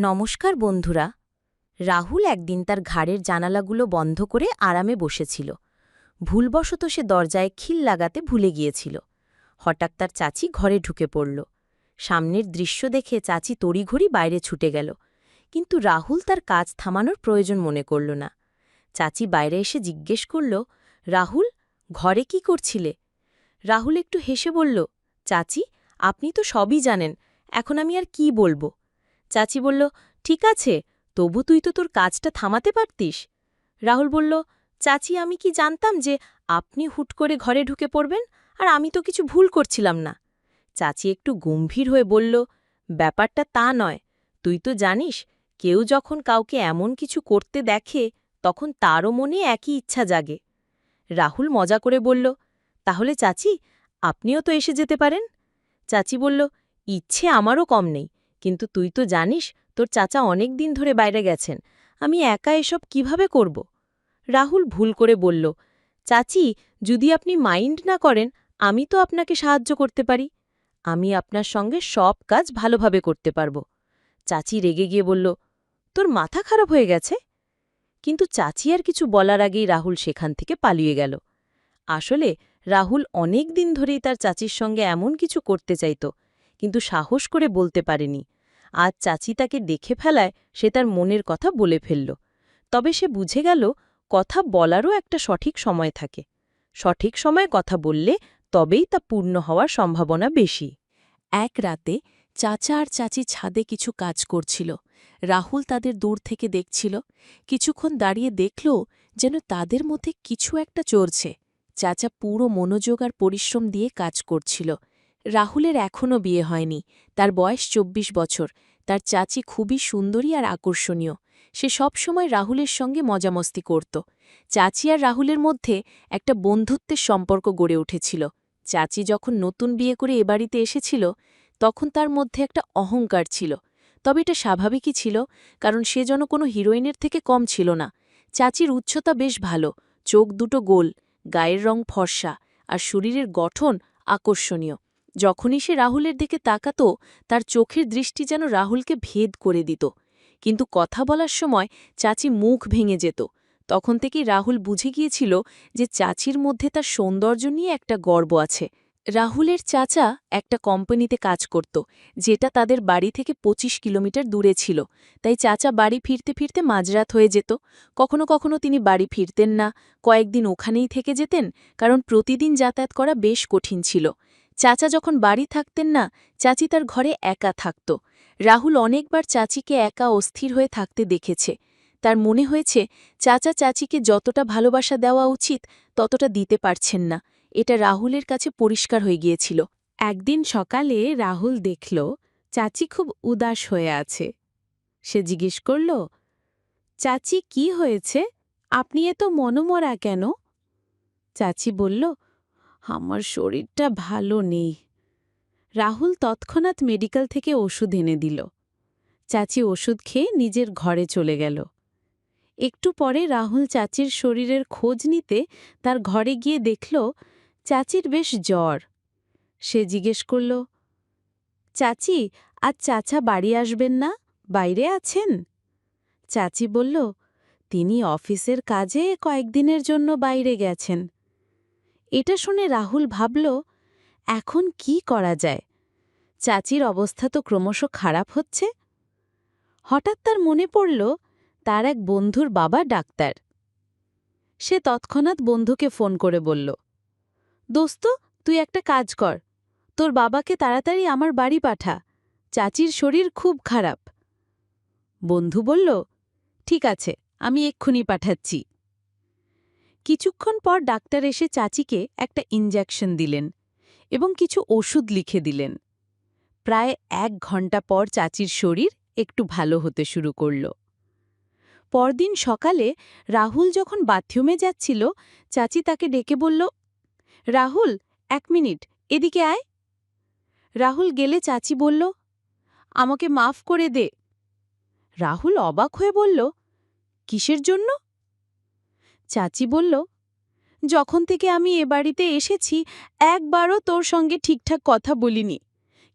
নমস্কার বন্ধুরা। রাহুল একদিন তার ঘাড়ের জানালাগুলো বন্ধ করে আরামে বসেছিল। ভুলবশত সে দরজায় খিল লাগাতে ভুলে গিয়েছিল। হঠাৎ তার চাচি ঘরে ঢুকে পড়ল। সামনের দৃশ্য দেখে চাচি তড়িঘড়ি বাইরে ছুটে গেল, কিন্তু রাহুল তার কাজ থামানোর প্রয়োজন মনে করল না। চাচি বাইরে এসে জিজ্ঞেস করল, রাহুল, ঘরে কি করছিলে? রাহুল একটু হেসে বলল, চাচি, আপনি তো সবই জানেন, এখন আমি আর কি বলবো? চাচি বলল, ঠিক আছে, তবু তুই তো তোর কাজটা থামাতে পারতিস। রাহুল বলল, চাচি, আমি কি জানতাম যে আপনি হুট করে ঘরে ঢুকে পড়বেন, আর আমি তো কিছু ভুল করছিলাম না। চাচি একটু গম্ভীর হয়ে বলল, ব্যাপারটা তা নয়, তুই তো জানিস, কেউ যখন কাউকে এমন কিছু করতে দেখে তখন তারও মনে একই ইচ্ছা জাগে। রাহুল মজা করে বলল, তাহলে চাচি, আপনিও তো এসে যেতে পারেন। চাচি বলল, ইচ্ছে আমারও কম নেই, কিন্তু তুই তো জানিস তোর চাচা অনেক দিন ধরে বাইরে গেছেন, আমি একা এসব কিভাবে করব? রাহুল ভুল করে বলল, চাচি, যদি আপনি মাইন্ড না করেন, আমি তো আপনাকে সাহায্য করতে পারি। আমি আপনার সঙ্গে সব কাজ ভালোভাবে করতে পারব। চাচি রেগে গিয়ে বলল, তোর মাথা খারাপ হয়ে গেছে? কিন্তু চাচি আর কিছু বলার আগেই রাহুল সেখান থেকে পালিয়ে গেল। আসলে রাহুল অনেক দিন ধরেই তার চাচির সঙ্গে এমন কিছু করতে চাইত, কিন্তু সাহস করে বলতে পারেনি। আজ চাচি তাকে দেখে ফেলায় সে তার মনের কথা বলে ফেলল। তবে সে বুঝে গেল, কথা বলারও একটা সঠিক সময় থাকে। সঠিক সময়ে কথা বললে তবেই তা পূর্ণ হওয়ার সম্ভাবনা বেশি। এক রাতে চাচা আর চাচি ছাদে কিছু কাজ করছিল। রাহুল তাদের দূর থেকে দেখছিল। কিছুক্ষণ দাঁড়িয়ে দেখল যেন তাদের মধ্যে কিছু একটা চড়ছে। চাচা পুরো মনোযোগ আর পরিশ্রম দিয়ে কাজ করছিল। রাহুলের এখনও বিয়ে হয়নি, তার বয়স ২৪ বছর। তার চাচি খুবই সুন্দরী আর আকর্ষণীয়। সে সবসময় রাহুলের সঙ্গে মজামস্তি করত। চাচি আর রাহুলের মধ্যে একটা বন্ধুত্বের সম্পর্ক গড়ে উঠেছিল। চাচি যখন নতুন বিয়ে করে এ বাড়িতে এসেছিল, তখন তার মধ্যে একটা অহংকার ছিল। তবে এটা স্বাভাবিকই ছিল, কারণ সে যেন কোনো হিরোইনের থেকে কম ছিল না। চাচির উচ্চতা বেশ ভালো, চোখ দুটো গোল, গায়ের রং ফর্সা, আর শরীরের গঠন আকর্ষণীয়। যখনই সে রাহুলের দিকে তাকাত, তার চোখের দৃষ্টি যেন রাহুলকে ভেদ করে দিত। কিন্তু কথা বলার সময় চাচি মুখ ভেঙে যেত। তখন থেকেই রাহুল বুঝে গিয়েছিল যে চাচির মধ্যে তার সৌন্দর্য নিয়ে একটা গর্ব আছে। রাহুলের চাচা একটা কোম্পানিতে কাজ করত, যেটা তাদের বাড়ি থেকে ২৫ কিলোমিটার দূরে ছিল। তাই চাচা বাড়ি ফিরতে ফিরতে মাঝরাত হয়ে যেত। কখনো কখনো তিনি বাড়ি ফিরতেন না, কয়েকদিন ওখানেই থেকে যেতেন, কারণ প্রতিদিন যাতায়াত করা বেশ কঠিন ছিল। চাচা যখন বাড়ি থাকতেন না, চাচি তার ঘরে একা থাকত। রাহুল অনেকবার চাচিকে একা অস্থির হয়ে থাকতে দেখেছে। তার মনে হয়েছে চাচা চাচিকে যতটা ভালোবাসা দেওয়া উচিত ততটা দিতে পারছেন না। এটা রাহুলের কাছে পরিষ্কার হয়ে গিয়েছিল। একদিন সকালে রাহুল দেখল চাচি খুব উদাস হয়ে আছে। সে জিজ্ঞেস করল, চাচি, কি হয়েছে? আপনি এত মনমরা কেন? চাচি বলল, আমার শরীরটা ভালো নেই। রাহুল তৎক্ষণাৎ মেডিকেল থেকে ওষুধ এনে দিল। চাচি ওষুধ খেয়ে নিজের ঘরে চলে গেল। একটু পরে রাহুল চাচির শরীরের খোঁজ নিতে তার ঘরে গিয়ে দেখল চাচির বেশ জ্বর। সে জিজ্ঞেস করল, চাচি, আজ চাচা বাড়ি আসবেন না, বাইরে আছেন? চাচি বলল, তিনি অফিসের কাজে কয়েকদিনের জন্য বাইরে গেছেন। এটা শুনে রাহুল ভাবল, এখন কি করা যায়? চাচির অবস্থা তো ক্রমশ খারাপ হচ্ছে। হঠাৎ তার মনে পড়ল তার এক বন্ধুর বাবা ডাক্তার। সে তৎক্ষণাৎ বন্ধুকে ফোন করে বলল, দোস্ত, তুই একটা কাজ কর, তোর বাবাকে তাড়াতাড়ি আমার বাড়ি পাঠা, চাচির শরীর খুব খারাপ। বন্ধু বলল, ঠিক আছে, আমি এক্ষুনি পাঠাচ্ছি। কিছুক্ষণ পর ডাক্তার এসে চাচিকে একটা ইনজেকশন দিলেন এবং কিছু ওষুধ লিখে দিলেন। প্রায় ১ ঘণ্টা পর চাচির শরীর একটু ভালো হতে শুরু করল। পরদিন সকালে রাহুল যখন বাথরুমে যাচ্ছিল, চাচি তাকে ডেকে বলল, রাহুল, ১ মিনিট, এদিকে আয়। রাহুল গেলে চাচি বলল, আমাকে মাফ করে দে। রাহুল অবাক হয়ে বলল, কিসের জন্য? চাচি বলল, যখন থেকে আমি এ বাড়িতে এসেছি একবারও তোর সঙ্গে ঠিকঠাক কথা বলিনি,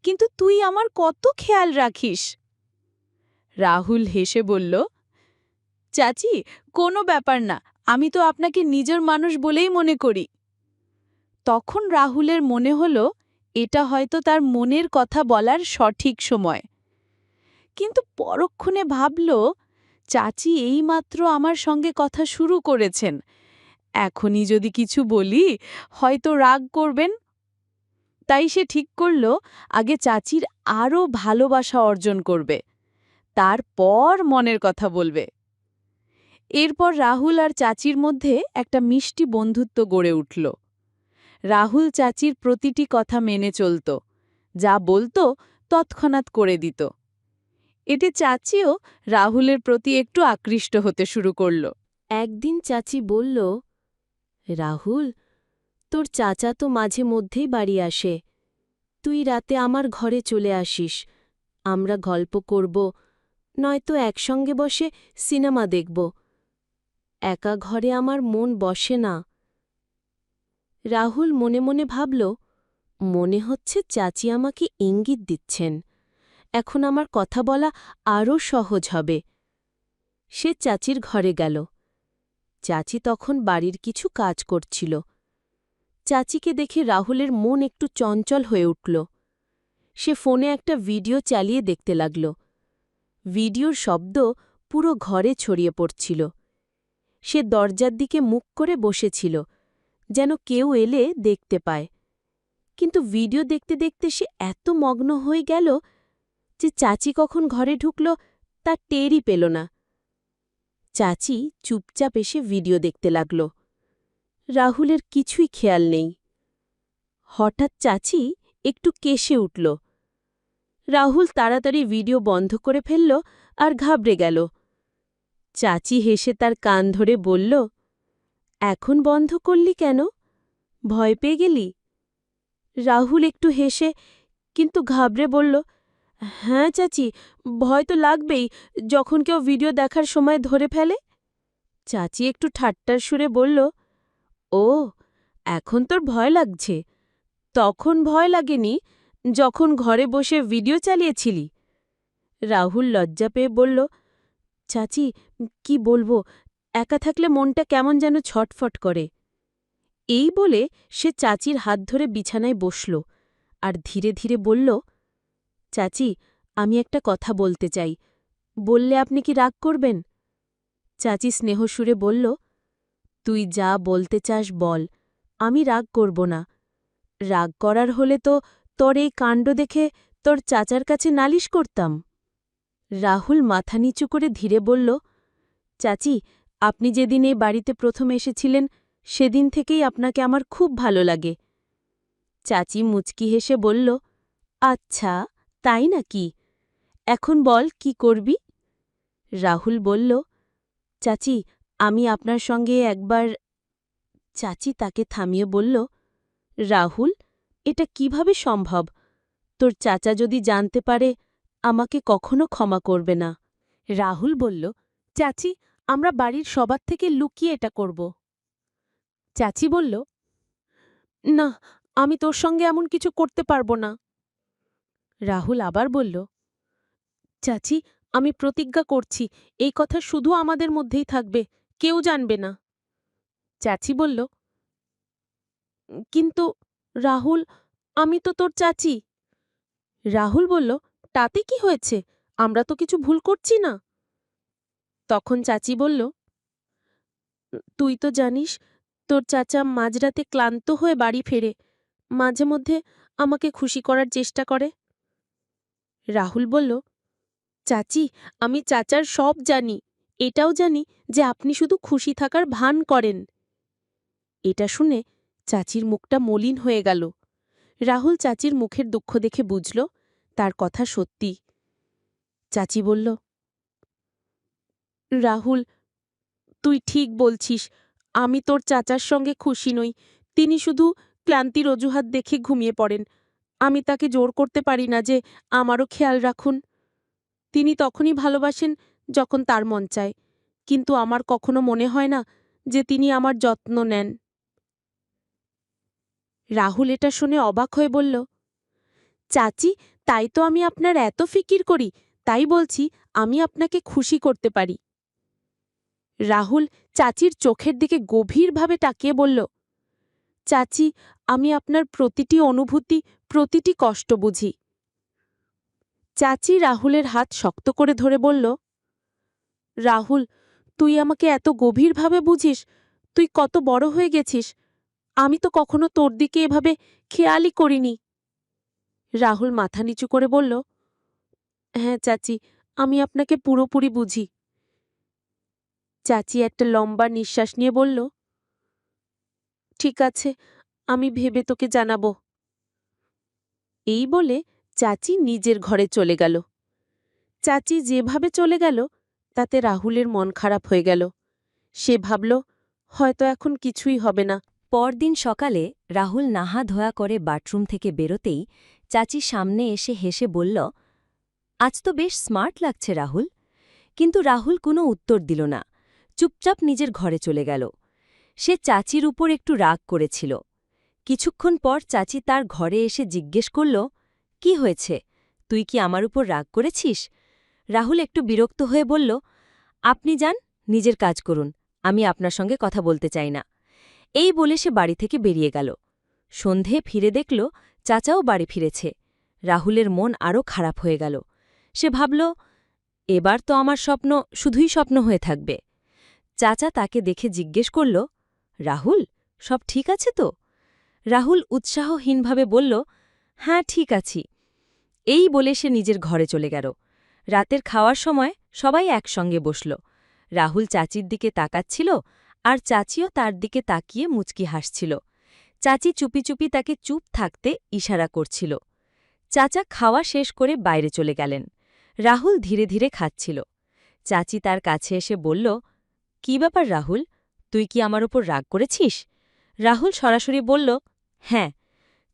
কিন্তু তুই আমার কত খেয়াল রাখিস। রাহুল হেসে বলল, চাচি, কোনো ব্যাপার না, আমি তো আপনাকে নিজের মানুষ বলেই মনে করি। তখন রাহুলের মনে হল এটা হয়তো তার মনের কথা বলার সঠিক সময়। কিন্তু পরক্ষণে ভাবল, চাচি এইমাত্র আমার সঙ্গে কথা শুরু করেছেন, এখনই যদি কিছু বলি হয়তো রাগ করবেন। তাই সে ঠিক করল আগে চাচির আরও ভালোবাসা অর্জন করবে, তারপর মনের কথা বলবে। এরপর রাহুল আর চাচির মধ্যে একটা মিষ্টি বন্ধুত্ব গড়ে উঠল। রাহুল চাচির প্রতিটি কথা মেনে চলত, যা বলতো তৎক্ষণাৎ করে দিত। এতে চাচিও রাহুলের প্রতি একটু আকৃষ্ট হতে শুরু করল। একদিন চাচি বলল, রাহুল, তোর চাচা তো মাঝে মধ্যেই বাড়ি আসে, তুই রাতে আমার ঘরে চলে আসিস, আমরা গল্প করব, নয়তো একসঙ্গে বসে সিনেমা দেখব। একা ঘরে আমার মন বসে না। রাহুল মনে মনে ভাবল, মনে হচ্ছে চাচি আমাকে ইঙ্গিত দিচ্ছেন, এখন আমার কথা বলা আরও সহজ হবে। সে চাচির ঘরে গেল। চাচি তখন বাড়ির কিছু কাজ করছিল। চাচিকে দেখে রাহুলের মন একটু চঞ্চল হয়ে উঠল। সে ফোনে একটা ভিডিও চালিয়ে দেখতে লাগল। ভিডিওর শব্দ পুরো ঘরে ছড়িয়ে পড়ছিল। সে দরজার দিকে মুখ করে বসেছিল, যেন কেউ এলে দেখতে পায়। কিন্তু ভিডিও দেখতে দেখতে সে এত মগ্ন হয়ে গেল যে চাচি কখন ঘরে ঢুকল তা টেরই পেল না। চাচি চুপচাপ এসে ভিডিও দেখতে লাগল। রাহুলের কিছুই খেয়াল নেই। হঠাৎ চাচি একটু কেশে উঠল। রাহুল তাড়াতাড়ি ভিডিও বন্ধ করে ফেলল আর ঘাবড়ে গেল। চাচি হেসে তার কান ধরে বলল, এখন বন্ধ করলি কেন? ভয় পেয়ে গেলি? রাহুল একটু হেসে কিন্তু ঘাবড়ে বলল, হ্যাঁ চাচি, ভয় তো লাগবেই যখন কেউ ভিডিও দেখার সময় ধরে ফেলে। চাচি একটু ঠাট্টার সুরে বলল, ও, এখন তোর ভয় লাগছে, তখন ভয় লাগেনি যখন ঘরে বসে ভিডিও চালিয়েছিলি? রাহুল লজ্জা পেয়ে বলল, চাচি, কি বলবো, একা থাকলে মনটা কেমন যেন ছটফট করে। এই বলে সে চাচির হাত ধরে বিছানায় বসল আর ধীরে ধীরে বলল, চাচি, আমি একটা কথা বলতে চাই, বললে আপনি কি রাগ করবেন? চাচি স্নেহসুরে বলল, তুই যা বলতে চাস বল, আমি রাগ করব না। রাগ করার হলে তো তোর এই কাণ্ড দেখে তোর চাচার কাছে নালিশ করতাম। রাহুল মাথা নিচু করে ধীরে বলল, চাচি, আপনি যেদিন এই বাড়িতে প্রথম এসেছিলেন সেদিন থেকেই আপনাকে আমার খুব ভালো লাগে। চাচি মুচকি হেসে বলল, আচ্ছা, তাই নাকি? এখন বল কি করবি? রাহুল বলল, চাচি, আমি আপনার সঙ্গে একবার। চাচি তাকে থামিয়ে বলল, রাহুল, এটা কিভাবে সম্ভব? তোর চাচা যদি জানতে পারে আমাকে কখনো ক্ষমা করবে না। রাহুল বলল, চাচি, আমরা বাড়ির সবার থেকে লুকিয়ে এটা করব। চাচি বলল, না, আমি তোর সঙ্গে এমন কিছু করতে পারব না। রাহুল আবার বলল, চাচি, আমি প্রতিজ্ঞা করছি এই কথা শুধু আমাদের মধ্যেই থাকবে, কেউ জানবে না। চাচি বলল, কিন্তু রাহুল, আমি তো তোর চাচি। রাহুল বলল, তাতে কি হয়েছে, আমরা তো কিছু ভুল করছি না। তখন চাচি বলল, তুই তো জানিস তোর চাচা মাঝরাতে ক্লান্ত হয়ে বাড়ি ফেরে, মাঝে মধ্যে আমাকে খুশি করার চেষ্টা করে। রাহুল বলল, চাচি, আমি চাচার সব জানি, এটাও জানি যে আপনি শুধু খুশি থাকার ভান করেন। এটা শুনে চাচির মুখটা মলিন হয়ে গেল। রাহুল চাচির মুখের দুঃখ দেখে বুঝল তার কথা সত্যি। চাচি বলল, রাহুল, তুই ঠিক বলছিস, আমি তোর চাচার সঙ্গে খুশি নই, তিনি শুধু ক্লান্তির অজুহাত দেখে ঘুমিয়ে পড়েন। আমি তাকে জোর করতে পারি না যে আমারও খেয়াল রাখুন। তিনি তখনই ভালোবাসেন যখন তার মন চায়, কিন্তু আমার কখনো মনে হয় না যে তিনি আমার যত্ন নেন। রাহুল এটা শুনে অবাক হয়ে বলল, চাচি, তাই তো আমি আপনার এত ফিকির করি, তাই বলছি আমি আপনাকে খুশি করতে পারি। রাহুল চাচির চোখের দিকে গভীরভাবে তাকিয়ে বলল, চাচি, আমি আপনার প্রতিটি অনুভূতি, প্রতিটি কষ্ট বুঝি। চাচি রাহুলের হাত শক্ত করে ধরে বলল, রাহুল, তুই আমাকে এত গভীরভাবে বুঝিস, তুই কত বড় হয়ে গেছিস। আমি তো কখনো তোর দিকে এভাবে খেয়ালই করিনি। রাহুল মাথা নিচু করে বলল, হ্যাঁ চাচি, আমি আপনাকে পুরোপুরি বুঝি। চাচি একটা লম্বা নিঃশ্বাস নিয়ে বলল, ঠিক আছে, আমি ভেবে তোকে জানাবো। এই বলে চাচি নিজের ঘরে চলে গেল। চাচি যেভাবে চলে গেল তাতে রাহুলের মন খারাপ হয়ে গেল। সে ভাবল, হয়তো এখন কিছুই হবে না। পরদিন সকালে রাহুল নাহা ধোয়া করে বাথরুম থেকে বেরোতেই চাচি সামনে এসে হেসে বলল, আজ তো বেশ স্মার্ট লাগছে রাহুল। কিন্তু রাহুল কোনো উত্তর দিল না, চুপচাপ নিজের ঘরে চলে গেল। সে চাচির উপর একটু রাগ করেছিল। কিছুক্ষণ পর চাচি তার ঘরে এসে জিজ্ঞেস করল, কি হয়েছে, তুই কি আমার উপর রাগ করেছিস? রাহুল একটু বিরক্ত হয়ে বলল, আপনি যান, নিজের কাজ করুন, আমি আপনার সঙ্গে কথা বলতে চাই না। এই বলে সে বাড়ি থেকে বেরিয়ে গেল। সন্ধে ফিরে দেখল চাচাও বাড়ি ফিরেছে। রাহুলের মন আরও খারাপ হয়ে গেল। সে ভাবল, এবার তো আমার স্বপ্ন শুধুই স্বপ্ন হয়ে থাকবে। চাচা তাকে দেখে জিজ্ঞেস করল, রাহুল, সব ঠিক আছে তো? রাহুল উৎসাহহীনভাবে বলল, হ্যাঁ ঠিক আছি। এই বলে সে নিজের ঘরে চলে গেল। রাতের খাওয়ার সময় সবাই একসঙ্গে বসল। রাহুল চাচির দিকে তাকাচ্ছিল, আর চাচিও তার দিকে তাকিয়ে মুচকি হাসছিল। চাচি চুপি চুপি তাকে চুপ থাকতে ইশারা করছিল। চাচা খাওয়া শেষ করে বাইরে চলে গেলেন। রাহুল ধীরে ধীরে খাচ্ছিল। চাচি তার কাছে এসে বলল, কি ব্যাপার রাহুল, তুই কি আমার ওপর রাগ করেছিস? রাহুল সরাসরি বলল, হ্যাঁ।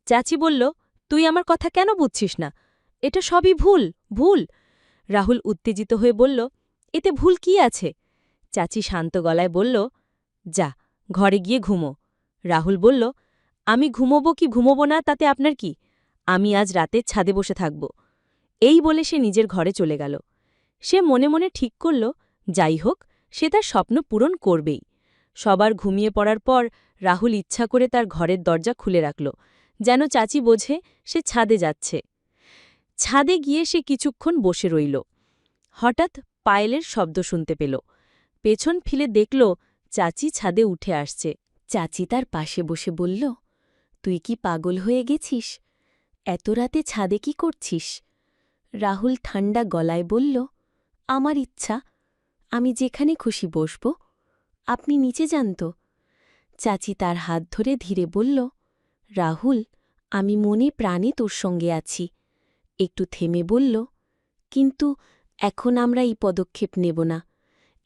চাচি বলল, তুই আমার কথা কেন বুঝছিস না? এটা সবই ভুল, ভুল। রাহুল উত্তেজিত হয়ে বলল, এতে ভুল কি আছে? চাচি শান্ত গলায় বলল, যা, ঘরে গিয়ে ঘুমো। রাহুল বলল, আমি ঘুমোবো কি ঘুমোবো না তাতে আপনার কি? আমি আজ রাতে ছাদে বসে থাকব। এই বলে সে নিজের ঘরে চলে গেল। সে মনে মনে ঠিক করল, যাই হোক, সে তার স্বপ্ন পূরণ করবেই। সবার ঘুমিয়ে পড়ার পর রাহুল ইচ্ছা করে তার ঘরের দরজা খুলে রাখল, যেন চাচি বোঝে সে ছাদে যাচ্ছে। ছাদে গিয়ে সে কিছুক্ষণ বসে রইল। হঠাৎ পায়েলের শব্দ শুনতে পেল। পেছন ফিরে দেখল চাচি ছাদে উঠে আসছে। চাচি তার পাশে বসে বলল, তুই কি পাগল হয়ে গেছিস? এত রাতে ছাদে কি করছিস? রাহুল ঠান্ডা গলায় বলল, আমার ইচ্ছা, আমি যেখানে খুশি বসব। আপনি নিচে যান তো। চাচি তার হাত ধরে ধীরে বলল, রাহুল, আমি মনে প্রাণে তোর সঙ্গে আছি। একটু থেমে বলল, কিন্তু এখন আমরা এই পদক্ষেপ নেব না।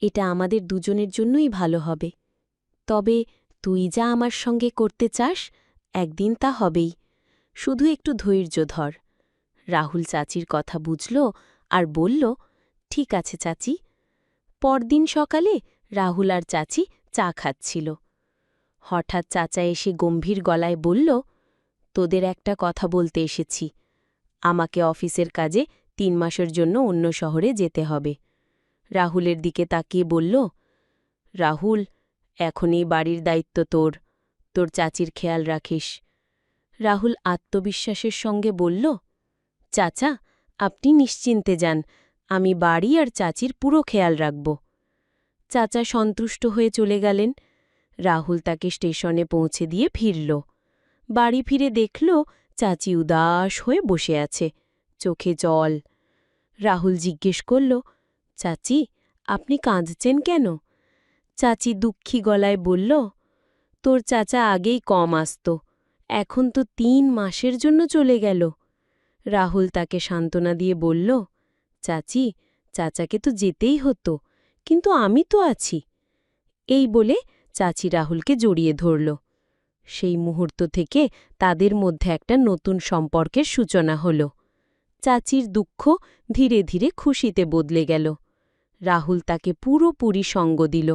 এটা আমাদের দুজনের জন্যই ভালো হবে। তবে তুই যা আমার সঙ্গে করতে চাস, একদিন তা হবেই। শুধু একটু ধৈর্য ধর। রাহুল চাচির কথা বুঝল আর বলল, ঠিক আছে চাচি। পরদিন সকালে রাহুল আর চাচি চা খাচ্ছিল। হঠাৎ চাচা এসে গম্ভীর গলায় বলল, তোদের একটা কথা বলতে এসেছি। আমাকে অফিসের কাজে ৩ মাসের জন্য অন্য শহরে যেতে হবে। রাহুলের দিকে তাকিয়ে বলল, রাহুল, এখন এই বাড়ির দায়িত্ব তোর। তোর চাচির খেয়াল রাখিস। রাহুল আত্মবিশ্বাসের সঙ্গে বলল, চাচা, আপনি নিশ্চিন্তে যান, আমি বাড়ি আর চাচির পুরো খেয়াল রাখব। চাচা সন্তুষ্ট হয়ে চলে গেলেন। রাহুল তাকে স্টেশনে পৌঁছে দিয়ে ফিরল। বাড়ি ফিরে দেখল চাচি উদাস হয়ে বসে আছে, চোখে জল। রাহুল জিজ্ঞেস করল, চাচি, আপনি কাঁদছেন কেন? চাচি দুঃখী গলায় বলল, তোর চাচা আগেই কম আসত, এখন তো ৩ মাসের জন্য চলে গেল। রাহুল তাকে সান্ত্বনা দিয়ে বলল, চাচি, চাচাকে তো যেতেই হতো, কিন্তু আমি তো আছি। এই বলে চাচি রাহুলকে জড়িয়ে ধরল। সেই মুহূর্ত থেকে তাদের মধ্যে একটা নতুন সম্পর্কের সূচনা হল। চাচির দুঃখ ধীরে ধীরে খুশিতে বদলে গেল। রাহুল তাকে পুরোপুরি সঙ্গ দিল।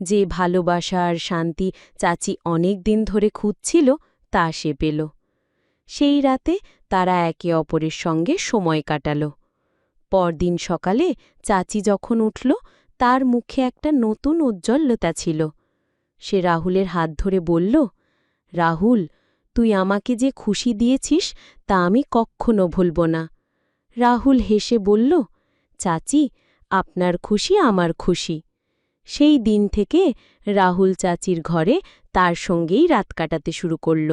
যে ভালোবাসা আর শান্তি চাচি অনেক দিন ধরে খুঁজছিল তা সে পেল। সেই রাতে তারা একে অপরের সঙ্গে সময় কাটাল। পরদিন সকালে চাচি যখন উঠল, তার মুখে একটা নতুন উজ্জ্বলতা ছিল। সে রাহুলের হাত ধরে বলল, রাহুল, তুই আমাকে যে খুশি দিয়েছিস তা আমি কক্ষনো ভুলব না। রাহুল হেসে বলল, চাচি, আপনার খুশি আমার খুশি। সেই দিন থেকে রাহুল চাচির ঘরে তার সঙ্গেই রাত কাটাতে শুরু করল।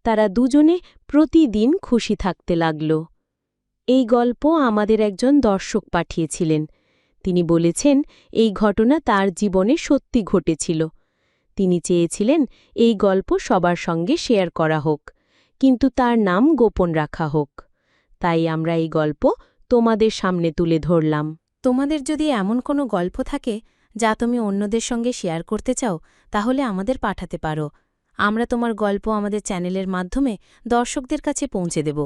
তারা দুজনে প্রতিদিন খুশি থাকতে লাগল। এই গল্প আমাদের একজন দর্শক পাঠিয়েছিলেন। তিনি বলেছেন এই ঘটনা তার জীবনে সত্যি ঘটেছিল। তিনি চেয়েছিলেন এই গল্প সবার সঙ্গে শেয়ার করা হোক, কিন্তু তার নাম গোপন রাখা হোক। তাই আমরা এই গল্প তোমাদের সামনে তুলে ধরলাম। তোমাদের যদি এমন কোনো গল্প থাকে যা তুমি অন্যদের সঙ্গে শেয়ার করতে চাও, তাহলে আমাদের পাঠাতে পারো। আমরা তোমার গল্প আমাদের চ্যানেলের মাধ্যমে দর্শকদের কাছে পৌঁছে দেব।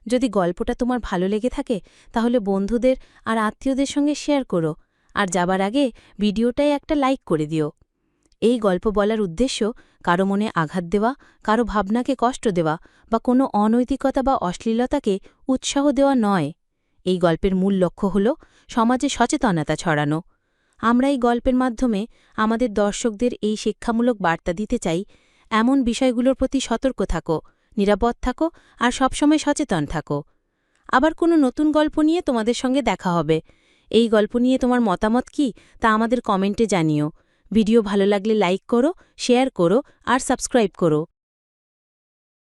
যদি গল্পটা তোমার ভালো লেগে থাকে, তাহলে বন্ধুদের আর আত্মীয়দের সঙ্গে শেয়ার করো, আর যাবার আগে ভিডিওটায় একটা লাইক করে দিও। এই গল্প বলার উদ্দেশ্য কারো মনে আঘাত দেওয়া, কারো ভাবনাকে কষ্ট দেওয়া বা কোনো অনৈতিকতা বা অশ্লীলতাকে উৎসাহ দেওয়া নয়। এই গল্পের মূল লক্ষ্য হল সমাজে সচেতনতা ছড়ানো। আমরা এই গল্পের মাধ্যমে আমাদের দর্শকদের এই শিক্ষামূলক বার্তা দিতে চাই, এমন বিষয়গুলোর প্রতি সতর্ক থাকো, নিরাপদ থাকো আর সবসময় সচেতন থাকো। আবার কোনো নতুন গল্প নিয়ে তোমাদের সঙ্গে দেখা হবে। এই গল্প নিয়ে তোমার মতামত কি তা আমাদের কমেন্টে জানিও। ভিডিও ভালো লাগলে লাইক করো, শেয়ার করো আর সাবস্ক্রাইব করো।